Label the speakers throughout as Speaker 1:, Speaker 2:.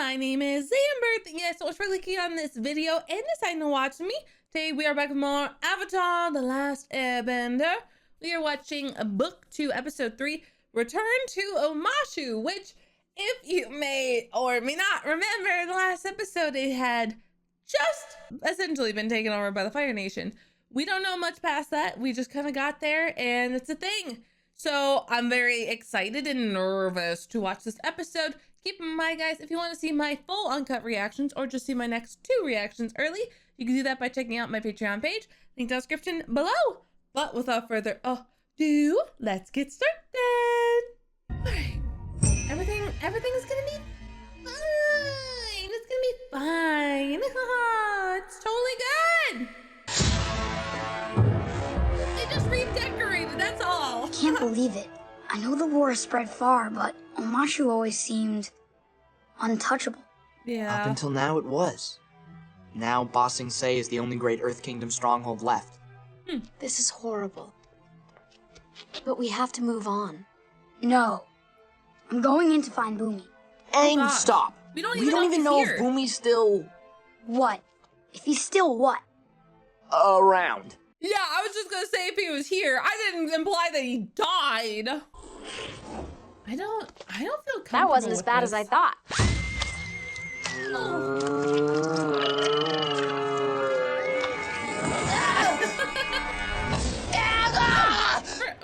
Speaker 1: my name is Zamber. Thank you guys so much for clicking on this video and deciding to watch me. Today we are back with more Avatar: The Last Airbender. We are watching Book 2, Episode 3, Return to Omashu, which, if you may or may not remember, in the last episode it had just essentially been taken over by the Fire Nation. We don't know much past that. We just kind of got there and it's a thing. So I'm very excited and nervous to watch this episode. Keep in mind, guys, if you want to see my full uncut reactions or just see my next 2 reactions early, you can do that by checking out my Patreon page. Link in the description below. But without further ado, let's get started. Alright. Everything's gonna be fine. It's gonna be fine. It's totally good. They just redecorated, that's all.
Speaker 2: I can't believe it. I know the war has spread far, but Omashu always seemed untouchable.
Speaker 1: Yeah.
Speaker 3: Up until now it was. Now Ba Sing Se is the only great Earth Kingdom stronghold left.
Speaker 4: This is horrible. But we have to move on.
Speaker 2: No. I'm going in to find Bumi.
Speaker 3: And
Speaker 1: gosh.
Speaker 3: stop!
Speaker 1: We don't
Speaker 3: even know if Bumi's still
Speaker 2: What? If he's still what?
Speaker 3: around.
Speaker 1: Yeah, I was just gonna say if he was here. I didn't imply that he died. I don't feel comfortable.
Speaker 4: That wasn't as
Speaker 1: with
Speaker 4: bad
Speaker 1: this.
Speaker 4: as I thought.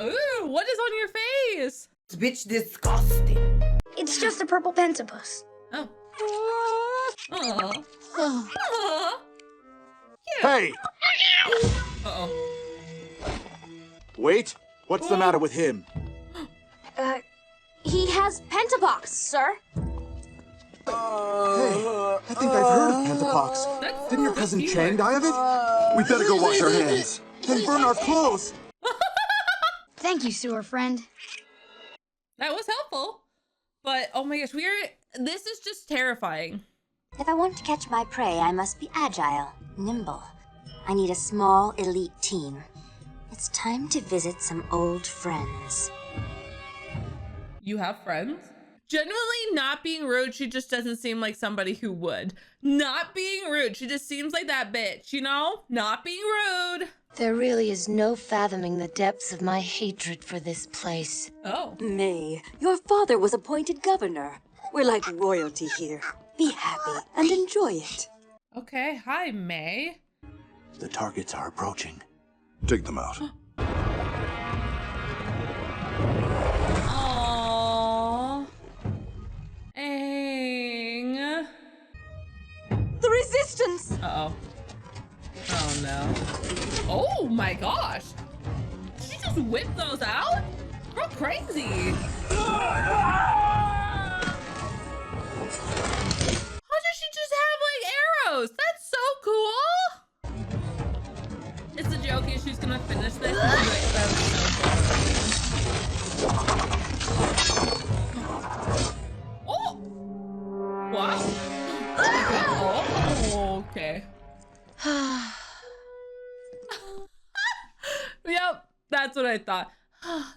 Speaker 1: Ooh, what is on your face?
Speaker 5: Bitch disgusting.
Speaker 2: It's just a purple pentapus.
Speaker 1: Oh. Oh.
Speaker 6: Hey!
Speaker 1: Uh-oh.
Speaker 6: Wait, what's the matter with him?
Speaker 4: He has pentapox, sir.
Speaker 6: Hey, I think I've heard of Pentapox.
Speaker 1: That's
Speaker 6: Didn't your cousin
Speaker 1: cute.
Speaker 6: Chang die of it? We better go wash our hands. Then burn our clothes.
Speaker 2: Thank you, sewer friend.
Speaker 1: That was helpful. But oh my gosh, this is just terrifying.
Speaker 7: If I want to catch my prey, I must be agile, nimble. I need a small, elite team. It's time to visit some old friends.
Speaker 1: You have friends? Genuinely not being rude, she just doesn't seem like somebody who would. Not being rude, she just seems like that bitch, you know? Not being rude.
Speaker 8: There really is no fathoming the depths of my hatred for this place.
Speaker 1: Oh.
Speaker 9: May, your father was appointed governor. We're like royalty here. Be happy and enjoy it.
Speaker 1: Okay, hi, May.
Speaker 6: The targets are approaching. Take them out.
Speaker 1: Aww. Aang.
Speaker 9: The resistance!
Speaker 1: Uh-oh. Oh, no. Oh, my gosh. She just whipped those out? Girl, crazy. How does she just have, like, arrows? That's so cool. It's a joke if she's gonna finish this. That's so cool. Oh! What? Oh, okay. Yep, that's what I thought.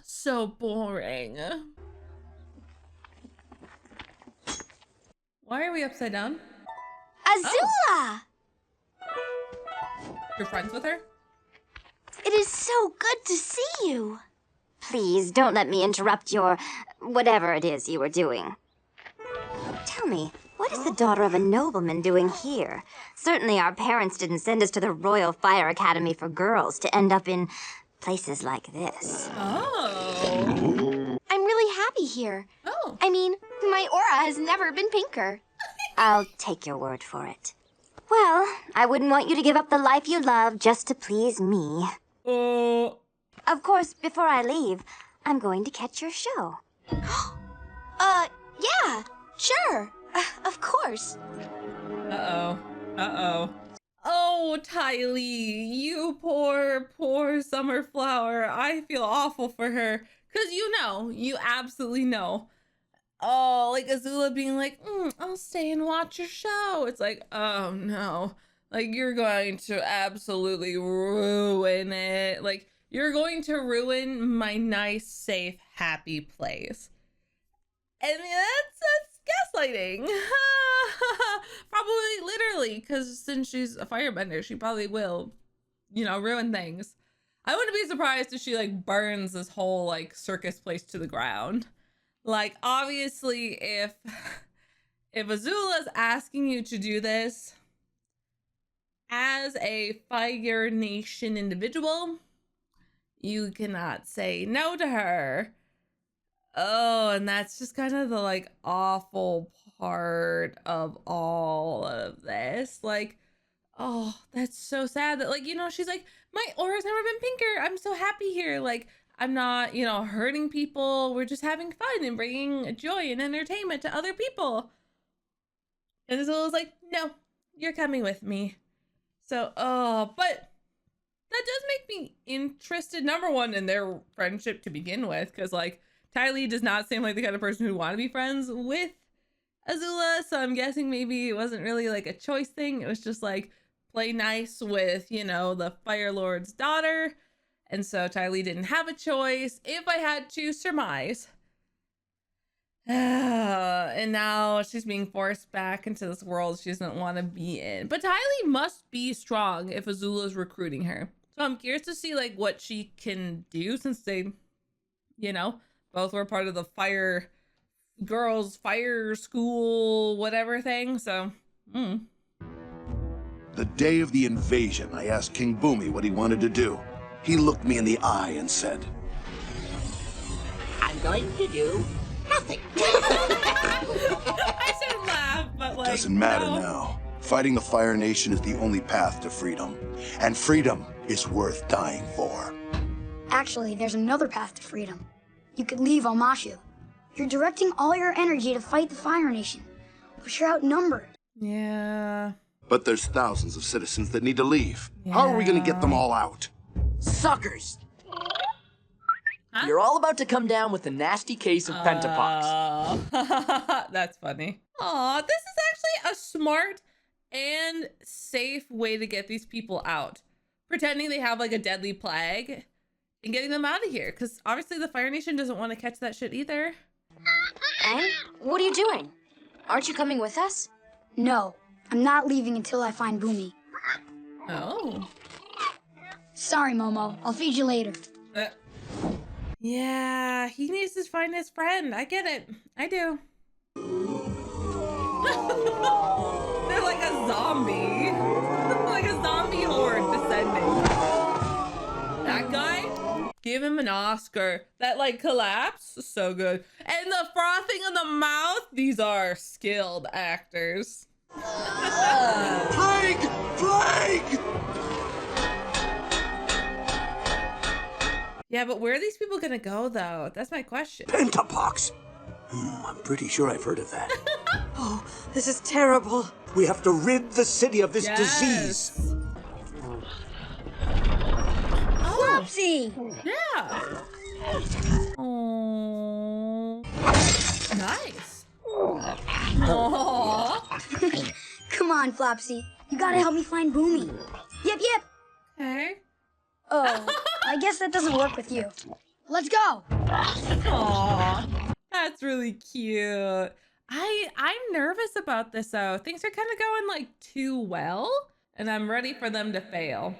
Speaker 1: So boring. Why are we upside down?
Speaker 7: Azula!
Speaker 1: You're friends with her?
Speaker 7: It is so good to see you. Please, don't let me interrupt your whatever it is you were doing. Tell me, what is the daughter of a nobleman doing here? Certainly our parents didn't send us to the Royal Fire Academy for girls to end up in places like this.
Speaker 1: Oh.
Speaker 4: I'm really happy here.
Speaker 1: Oh.
Speaker 4: I mean, my aura has never been pinker.
Speaker 7: I'll take your word for it. Well, I wouldn't want you to give up the life you love just to please me. Of course, before I leave, I'm going to catch your show.
Speaker 4: Yeah, sure. Of course.
Speaker 1: Uh-oh. Uh-oh. Oh, Tylee, you poor summer flower. I feel awful for her. Because you absolutely know. Oh, like Azula being like, I'll stay and watch your show. It's like, oh no. Like, you're going to absolutely ruin it. Like, you're going to ruin my nice, safe, happy place. And that's gaslighting. really, because since she's a firebender, she probably will, you know, ruin things. I wouldn't be surprised if she like burns this whole like circus place to the ground. Like, obviously, if Azula's asking you to do this as a Fire Nation individual, you cannot say no to her. Oh, and that's just kind of the like awful part of all of this. Like, oh, that's so sad that, like, you know, she's like, my aura's never been pinker. I'm so happy here. Like, I'm not, you know, hurting people. We're just having fun and bringing joy and entertainment to other people. And Azula's like, no, you're coming with me. So, oh, but that does make me interested, number one, in their friendship to begin with, because, like, Ty Lee does not seem like the kind of person who'd want to be friends with Azula, so I'm guessing maybe it wasn't really like a choice thing. It was just like, play nice with, you know, the Fire Lord's daughter, and so Ty Lee didn't have a choice, if I had to surmise. And now she's being forced back into this world she doesn't want to be in. But Ty Lee must be strong if Azula's recruiting her. So I'm curious to see like what she can do, since they, you know, both were part of the fire school, whatever thing. So,
Speaker 10: The day of the invasion, I asked King Bumi what he wanted to do. He looked me in the eye and said,
Speaker 5: I'm going to do nothing.
Speaker 1: I should laugh, but like,
Speaker 10: doesn't matter now. Fighting the Fire Nation is the only path to freedom. And freedom is worth dying for.
Speaker 2: Actually, there's another path to freedom. You could leave Omashu. You're directing all your energy to fight the Fire Nation, but you're outnumbered.
Speaker 1: Yeah.
Speaker 10: But there's thousands of citizens that need to leave. How are we going to get them all out?
Speaker 3: Suckers!
Speaker 1: Huh?
Speaker 3: You're all about to come down with a nasty case of pentapox.
Speaker 1: That's funny. Aw, this is actually a smart and safe way to get these people out. Pretending they have like a deadly plague and getting them out of here. Because obviously the Fire Nation doesn't want to catch that shit either.
Speaker 4: And what are you doing? Aren't you coming with us?
Speaker 2: No, I'm not leaving until I find Bumi.
Speaker 1: Oh.
Speaker 2: Sorry, Momo. I'll feed you later.
Speaker 1: Yeah, he needs to find his friend. I get it. I do. They're like a zombie. Like a zombie horde descending. That guy, give him an Oscar. That like collapse, so good. And the frothing in the mouth, these are skilled actors.
Speaker 10: Plague! Plague!
Speaker 1: Yeah, but where are these people gonna go though? That's my question.
Speaker 11: Pentapox! I'm pretty sure I've heard of that.
Speaker 9: Oh, this is terrible.
Speaker 11: We have to rid the city of this disease.
Speaker 2: Flopsy!
Speaker 1: Yeah. Oh. Nice. Aww.
Speaker 2: Come on, Flopsy. You gotta help me find Bumi. Yep.
Speaker 1: Okay.
Speaker 2: Oh, I guess that doesn't work with you. Let's go!
Speaker 1: Aww. That's really cute. I'm nervous about this though. Things are kind of going like too well, and I'm ready for them to fail.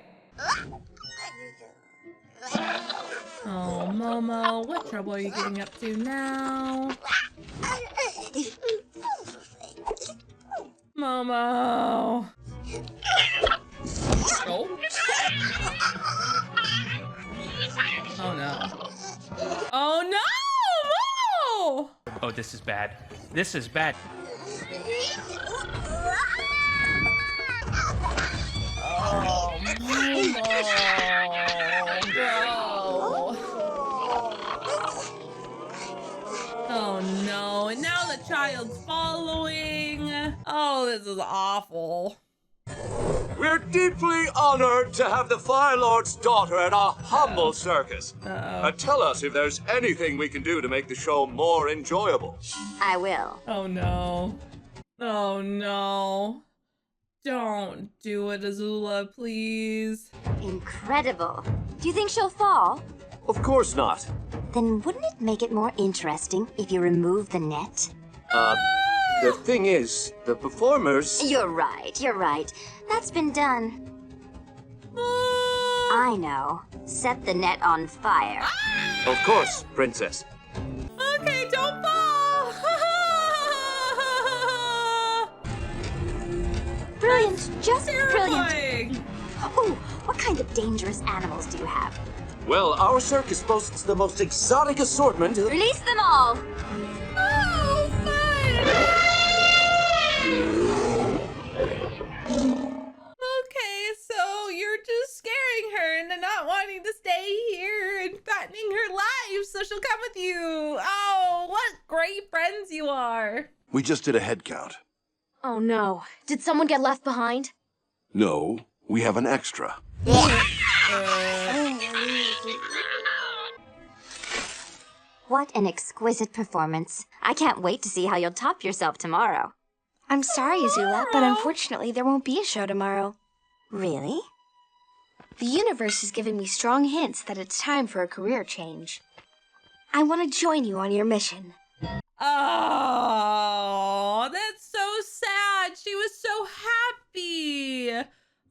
Speaker 1: Oh, Momo, what trouble are you getting up to now? Momo. Oh. Oh no. Oh no! Momo!
Speaker 12: Oh, this is bad. This is bad.
Speaker 1: Oh, Momo. Bro. Oh no, and now the child's following. Oh, this is awful.
Speaker 11: We're deeply honored to have the Fire Lord's daughter at our humble circus. Tell us if there's anything we can do to make the show more enjoyable.
Speaker 7: I will.
Speaker 1: Oh no. Oh no. Don't do it, Azula, please.
Speaker 7: Incredible. Do you think she'll fall?
Speaker 11: Of course not.
Speaker 7: Then wouldn't it make it more interesting if you remove the net?
Speaker 11: The thing is, the performers...
Speaker 7: You're right, you're right. That's been done. I know. Set the net on fire.
Speaker 11: Of course, princess.
Speaker 1: Okay, don't fall!
Speaker 7: Brilliant, just brilliant.
Speaker 1: Terrifying.
Speaker 7: Ooh, what kind of dangerous animals do you have?
Speaker 11: Well, our circus boasts the most exotic assortment.
Speaker 7: Release them all!
Speaker 1: Oh, fun! Okay, so you're just scaring her into not wanting to stay here and threatening her life so she'll come with you. Oh, what great friends you are.
Speaker 10: We just did a head count.
Speaker 4: Oh no. Did someone get left behind?
Speaker 10: No, we have an extra.
Speaker 7: What an exquisite performance. I can't wait to see how you'll top yourself tomorrow.
Speaker 4: I'm sorry, Azula, but unfortunately there won't be a show tomorrow.
Speaker 7: Really?
Speaker 4: The universe is giving me strong hints that it's time for a career change. I want to join you on your mission.
Speaker 1: Oh, that's so sad. She was so happy.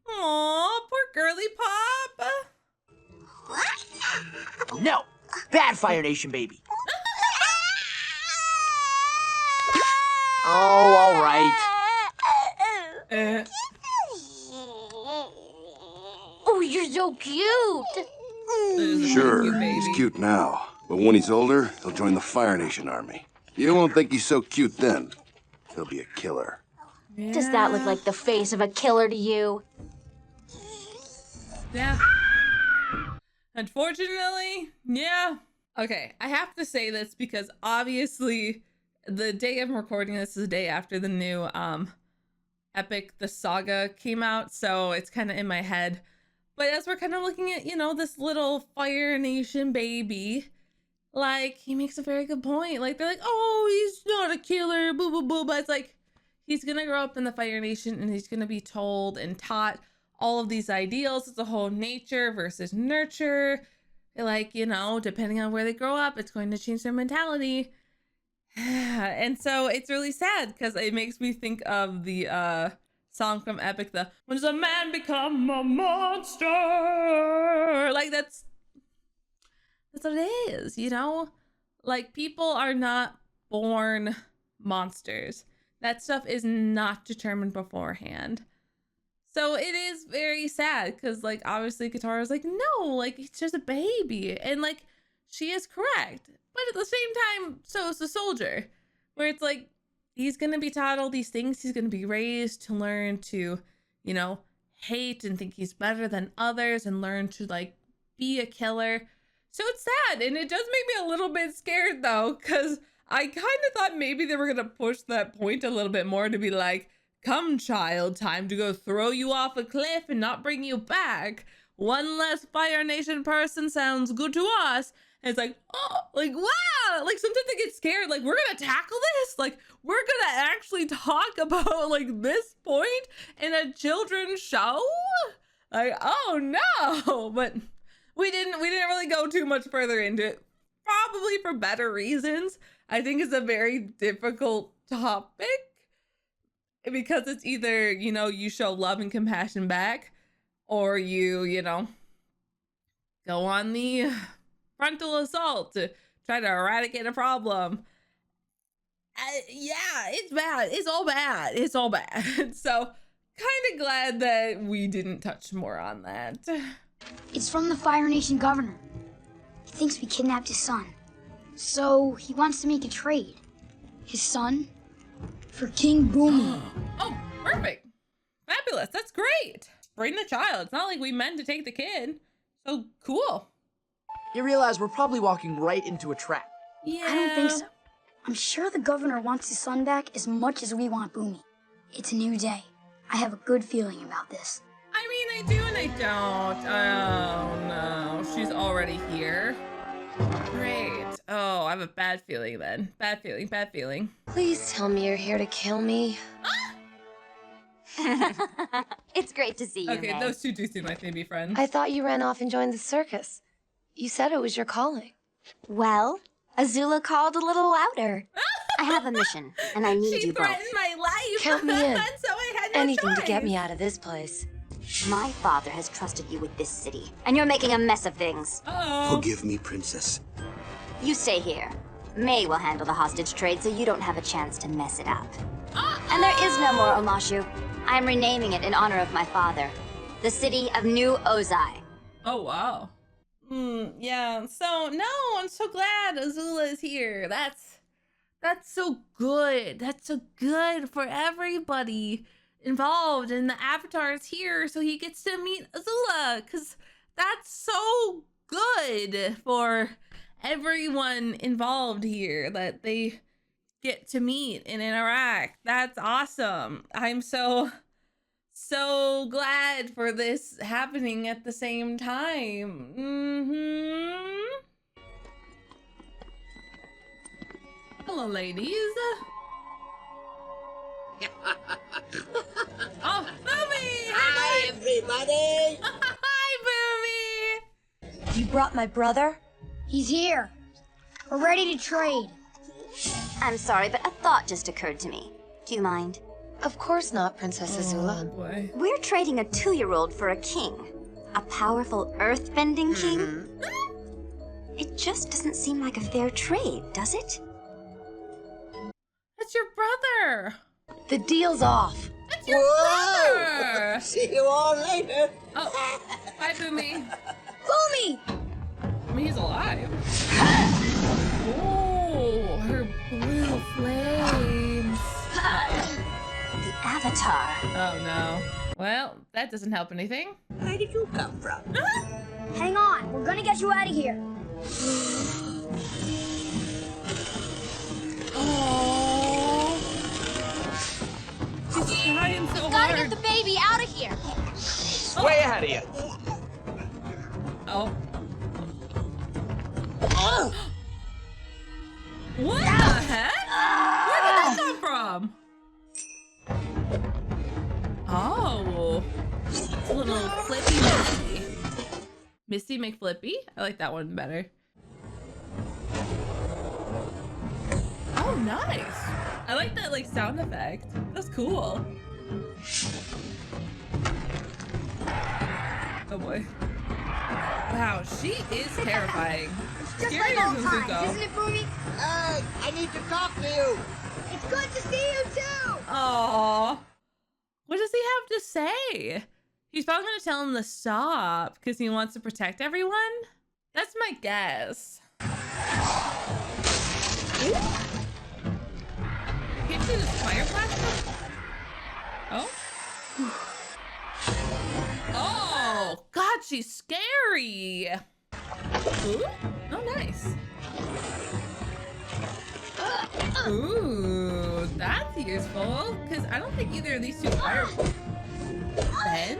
Speaker 1: Aw, poor girly pop.
Speaker 3: No! Bad Fire Nation, baby. Oh, all right.
Speaker 4: Oh, you're so cute.
Speaker 10: Sure, he's cute now. But when he's older, he'll join the Fire Nation army. You won't think he's so cute then. He'll be a killer.
Speaker 1: Yeah.
Speaker 4: Does that look like the face of a killer to you?
Speaker 1: Yeah. Unfortunately, yeah. Okay, I have to say this because obviously the day I'm recording this is the day after the new epic, the saga came out, so it's kind of in my head. But as we're kind of looking at, you know, this little Fire Nation baby, like, he makes a very good point. Like, they're like, oh, he's not a killer, boo, boo, boo. But it's like, he's going to grow up in the Fire Nation and he's going to be told and taught all of these ideals. It's a whole nature versus nurture. Like, you know, depending on where they grow up, it's going to change their mentality. And so it's really sad because it makes me think of the song from Epic, the "When does a man become a monster?" Like, that's what it is, you know? Like, people are not born monsters. That stuff is not determined beforehand. So it is very sad because, like, obviously Katara's like, no, like, he's just a baby. And, like, she is correct. But at the same time, so is the soldier. Where it's like, he's going to be taught all these things. He's going to be raised to learn to, you know, hate and think he's better than others and learn to, like, be a killer. So it's sad. And it does make me a little bit scared, though, because I kind of thought maybe they were going to push that point a little bit more to be like, come, child, time to go throw you off a cliff and not bring you back. One less Fire Nation person sounds good to us. And it's like, oh, like, wow. Like, sometimes I get scared. Like, we're going to tackle this? Like, we're going to actually talk about, like, this point in a children's show? Like, oh, no. But we didn't really go too much further into it. Probably for better reasons. I think it's a very difficult topic. Because it's either, you know, you show love and compassion back, or you know, go on the frontal assault to try to eradicate a problem. Yeah, it's bad. It's all bad. It's all bad. So, kind of glad that we didn't touch more on that.
Speaker 2: It's from the Fire Nation governor. He thinks we kidnapped his son. So, he wants to make a trade. His son for King Bumi.
Speaker 1: Oh, perfect. Fabulous. That's great. Bring the child. It's not like we meant to take the kid. So cool.
Speaker 3: You realize we're probably walking right into a trap.
Speaker 1: Yeah.
Speaker 2: I don't think so. I'm sure the governor wants his son back as much as we want Bumi. It's a new day. I have a good feeling about this.
Speaker 1: I mean, I do and I don't. Oh, no. She's already here. Great. Oh, I have a bad feeling then. Bad feeling, bad feeling.
Speaker 8: Please tell me you're here to kill me.
Speaker 7: It's great to see you,
Speaker 1: Okay,
Speaker 7: May.
Speaker 1: those two do seem like they'd be friends.
Speaker 8: I thought you ran off and joined the circus. You said it was your calling.
Speaker 4: Well, Azula called a little louder.
Speaker 7: I have a mission, and I need
Speaker 1: She
Speaker 7: you both.
Speaker 1: threatened my life.
Speaker 8: Count me in.
Speaker 1: And so I had no
Speaker 8: Anything to
Speaker 1: choice.
Speaker 8: get me out of this place.
Speaker 7: My father has trusted you with this city, and you're making a mess of things.
Speaker 1: Uh-oh.
Speaker 6: Forgive me, Princess.
Speaker 7: You stay here. May will handle the hostage trade so you don't have a chance to mess it up. And there is no more Omashu. I'm renaming it in honor of my father. The city of New Ozai.
Speaker 1: Oh, wow. Yeah, so, no, I'm so glad Azula is here. That's so good. That's so good for everybody involved, and the Avatar is here so he gets to meet Azula, because that's so good for everyone involved here that they get to meet and interact. That's awesome. I'm so glad for this happening at the same time. Hello, ladies. Oh, Bumi!
Speaker 5: Hi, everybody!
Speaker 1: Hi, Bumi!
Speaker 8: You brought my brother?
Speaker 2: He's here. We're ready to trade.
Speaker 7: I'm sorry, but a thought just occurred to me. Do you mind?
Speaker 8: Of course not, Princess Azula.
Speaker 1: Oh, boy.
Speaker 7: We're trading a 2-year-old for a king. A powerful earth-bending king? It just doesn't seem like a fair trade, does it?
Speaker 1: That's your brother!
Speaker 8: The deal's off.
Speaker 1: That's your brother!
Speaker 5: See you all later.
Speaker 1: Oh, bye, Bumi.
Speaker 2: Bumi!
Speaker 1: I mean, he's alive. Oh, her blue flames.
Speaker 7: The Avatar.
Speaker 1: Oh, no. Well, that doesn't help anything.
Speaker 5: Where did you come from?
Speaker 2: Hang on, we're gonna get you out of here.
Speaker 1: Oh, she's trying so
Speaker 2: Gotta
Speaker 1: hard.
Speaker 2: get the baby out of here.
Speaker 3: Way ahead of you.
Speaker 1: Oh. What the heck? Where did that come from? Oh. It's a little flippy Misty. Misty McFlippy? I like that one better. Oh, nice. I like that like sound effect. That's cool. Oh boy. Wow, she is terrifying.
Speaker 2: Just
Speaker 1: Scarier
Speaker 2: like old
Speaker 1: than
Speaker 2: times,
Speaker 1: Zuko.
Speaker 2: isn't it, Bumi?
Speaker 5: I need to talk to you.
Speaker 2: It's good to see you too.
Speaker 1: Aww. What does he have to say? He's probably gonna tell him to stop because he wants to protect everyone? That's my guess. Can't see this fire blast? Oh? Oh, God, she's scary. Ooh, oh, nice. Ooh, that's useful, because I don't think either of these two fire... Ben?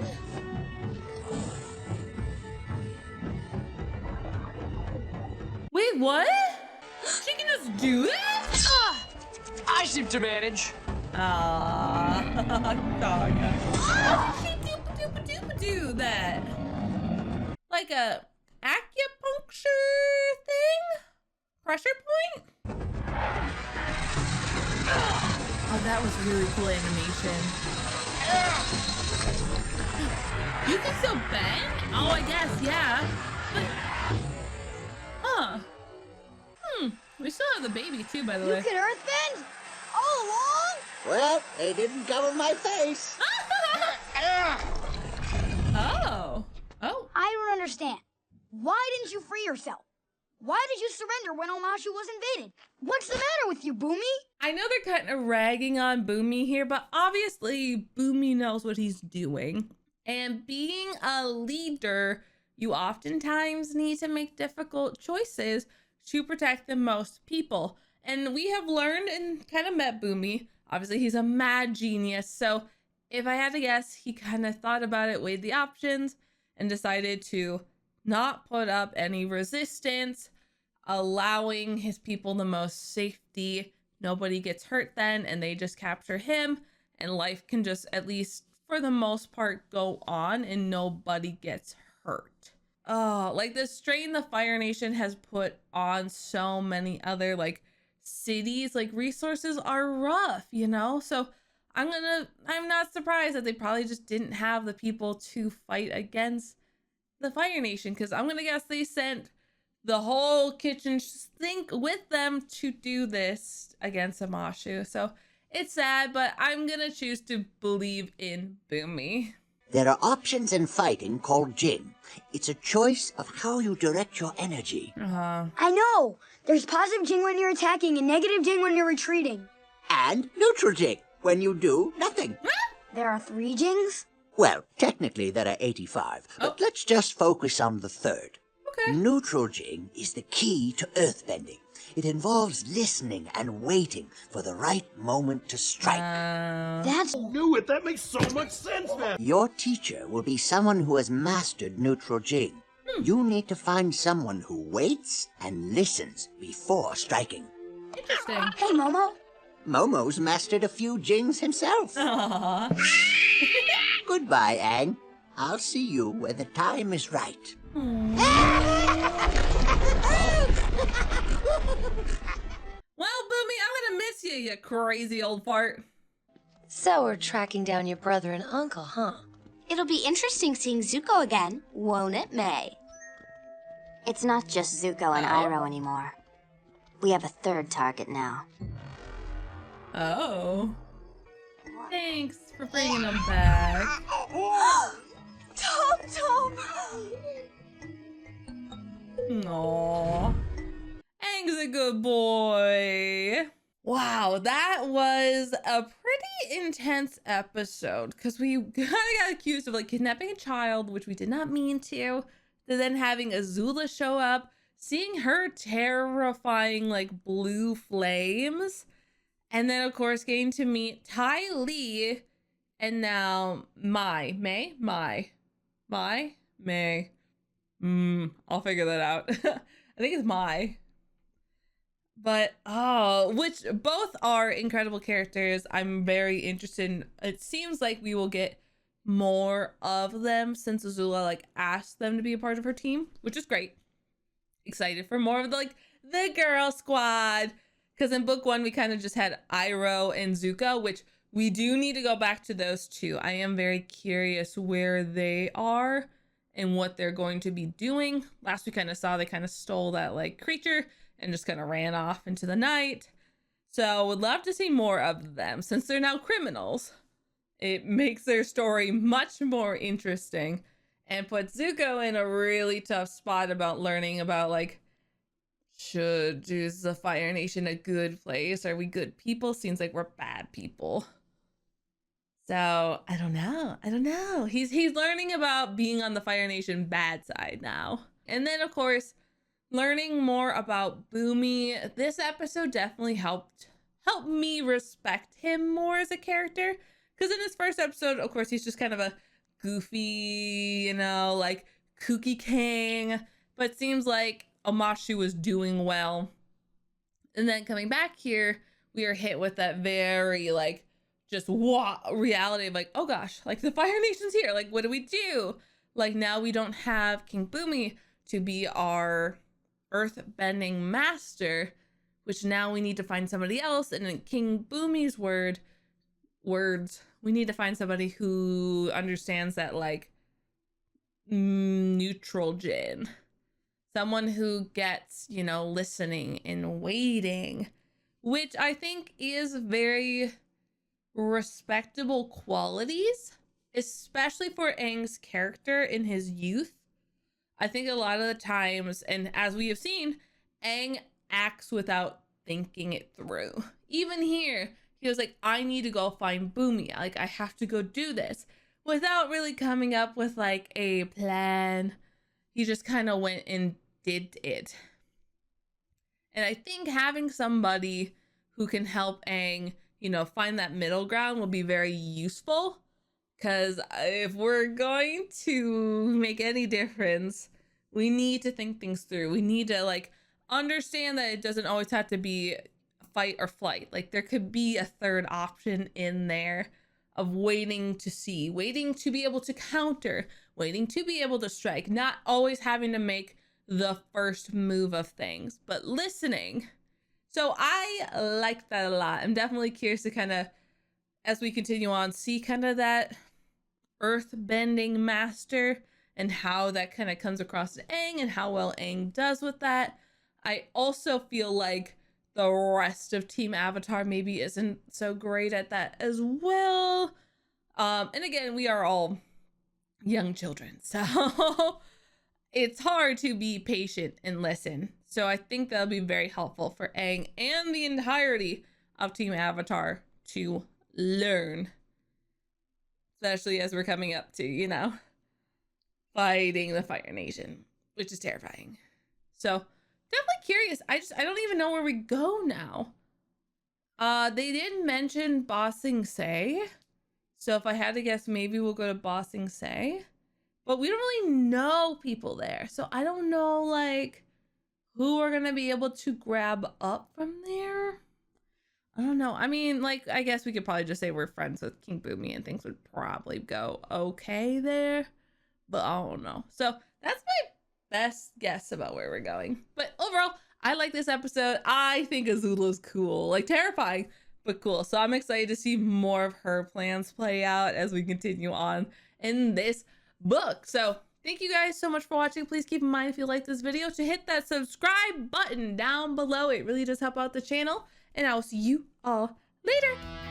Speaker 1: Wait, what? She can just do that?
Speaker 3: I seem to manage.
Speaker 1: Dog. She do that? Like a acupuncture thing? Pressure point? Oh, that was really cool animation. You can still bend? Oh, I guess, yeah. But, huh. We still have the baby too, by the way.
Speaker 2: You could earthbend? All along?
Speaker 5: Well, they didn't cover my face.
Speaker 1: Oh. Oh.
Speaker 2: I don't understand. Why didn't you free yourself? Why did you surrender when Omashu was invaded? What's the matter with you, Bumi?
Speaker 1: I know they're kind of ragging on Bumi here, but obviously Bumi knows what he's doing. And being a leader, you oftentimes need to make difficult choices to protect the most people. And we have learned and kind of met Bumi. Obviously, he's a mad genius. So if I had to guess, he kind of thought about it, weighed the options, and decided to not put up any resistance, allowing his people the most safety. Nobody gets hurt then, and they just capture him, and life can just, at least for the most part, go on, and nobody gets hurt. Oh, like the strain the Fire Nation has put on so many other, like, cities, like resources are rough, you know? So I'm not surprised that they probably just didn't have the people to fight against the Fire Nation, because I'm gonna guess they sent the whole kitchen sink with them to do this against Omashu. So it's sad, but I'm gonna choose to believe in Bumi.
Speaker 5: There are options in fighting called Jing. It's a choice of how you direct your energy.
Speaker 2: I know! There's positive Jing when you're attacking and negative Jing when you're retreating.
Speaker 5: And neutral Jing, when you do nothing.
Speaker 2: There are 3 Jings?
Speaker 5: Well, technically there are 85, but let's just focus on the third.
Speaker 1: Okay.
Speaker 5: Neutral Jing is the key to earthbending. It involves listening and waiting for the right moment to strike.
Speaker 2: That's...
Speaker 6: Knew it! That makes so much sense, man!
Speaker 5: Your teacher will be someone who has mastered neutral Jing. You need to find someone who waits and listens before striking.
Speaker 1: Interesting.
Speaker 2: Hey, Momo.
Speaker 5: Momo's mastered a few Jings himself.
Speaker 1: Aww.
Speaker 5: Goodbye, Aang. I'll see you when the time is right.
Speaker 1: Well, Bumi, I'm gonna miss you, you crazy old fart.
Speaker 8: So we're tracking down your brother and uncle, huh?
Speaker 4: It'll be interesting seeing Zuko again, won't it, May?
Speaker 7: It's not just Zuko and Iroh anymore. We have a third target now.
Speaker 1: Oh. Thanks for bringing them back.
Speaker 9: Tom Tom!
Speaker 1: Aww. Aang's a good boy. Wow, that was a pretty intense episode because we kind of got accused of like kidnapping a child, which we did not mean to then having Azula show up, seeing her terrifying like blue flames, and then of course getting to meet Ty Lee, and now May. I'll figure that out. I think it's Mai. But, which both are incredible characters. I'm very interested in, it seems like we will get more of them since Azula, like, asked them to be a part of her team, which is great. Excited for more of, the girl squad. Because in book 1, we kind of just had Iroh and Zuko, which we do need to go back to those two. I am very curious where they are and what they're going to be doing. Last we kind of saw they kind of stole that, like, creature and just kind of ran off into the night. So would love to see more of them. Since they're now criminals, it makes their story much more interesting and puts Zuko in a really tough spot about learning about, like, is the Fire Nation a good place? Are we good people? Seems like we're bad people. So I don't know. He's learning about being on the Fire Nation bad side now. And then of course, learning more about Bumi. This episode definitely helped me respect him more as a character. Because in his first episode, of course, he's just kind of a goofy, like kooky king. But it seems like Omashu was doing well. And then coming back here, we are hit with that very like just reality of like, oh gosh, like the Fire Nation's here. Like, what do we do? Like, now we don't have King Bumi to be our earth-bending master, which now we need to find somebody else. And in King Bumi's words, we need to find somebody who understands that, like, neutral Jin. Someone who gets, listening and waiting, which I think is very respectable qualities, especially for Aang's character in his youth. I think a lot of the times, and as we have seen, Aang acts without thinking it through. Even here, he was like, I need to go find Bumi. Like, I have to go do this. Without really coming up with, like, a plan. He just kind of went and did it. And I think having somebody who can help Aang, find that middle ground will be very useful. Because if we're going to make any difference, we need to think things through. We need to, like, understand that it doesn't always have to be fight or flight. Like, there could be a third option in there of waiting to see, waiting to be able to counter, waiting to be able to strike, not always having to make the first move of things, but listening. So I like that a lot. I'm definitely curious to kind of, as we continue on, see kind of that earth-bending master and how that kind of comes across to Aang and how well Aang does with that. I also feel like the rest of Team Avatar maybe isn't so great at that as well. And again, we are all young children, so it's hard to be patient and listen. So I think that'll be very helpful for Aang and the entirety of Team Avatar to learn. Especially as we're coming up to, you know, fighting the Fire Nation, which is terrifying. So definitely curious. I don't even know where we go now. They didn't mention Ba Sing Se. So if I had to guess, maybe we'll go to Ba Sing Se. But we don't really know people there. So I don't know, like, who we're going to be able to grab up from there. I don't know. I mean, like, I guess we could probably just say we're friends with King Bumi and things would probably go okay there. But I don't know. So that's my best guess about where we're going. But overall, I like this episode. I think Azula's cool. Like, terrifying, but cool. So I'm excited to see more of her plans play out as we continue on in this book. So thank you guys so much for watching. Please keep in mind, if you like this video, to hit that subscribe button down below. It really does help out the channel. And I will see you all later.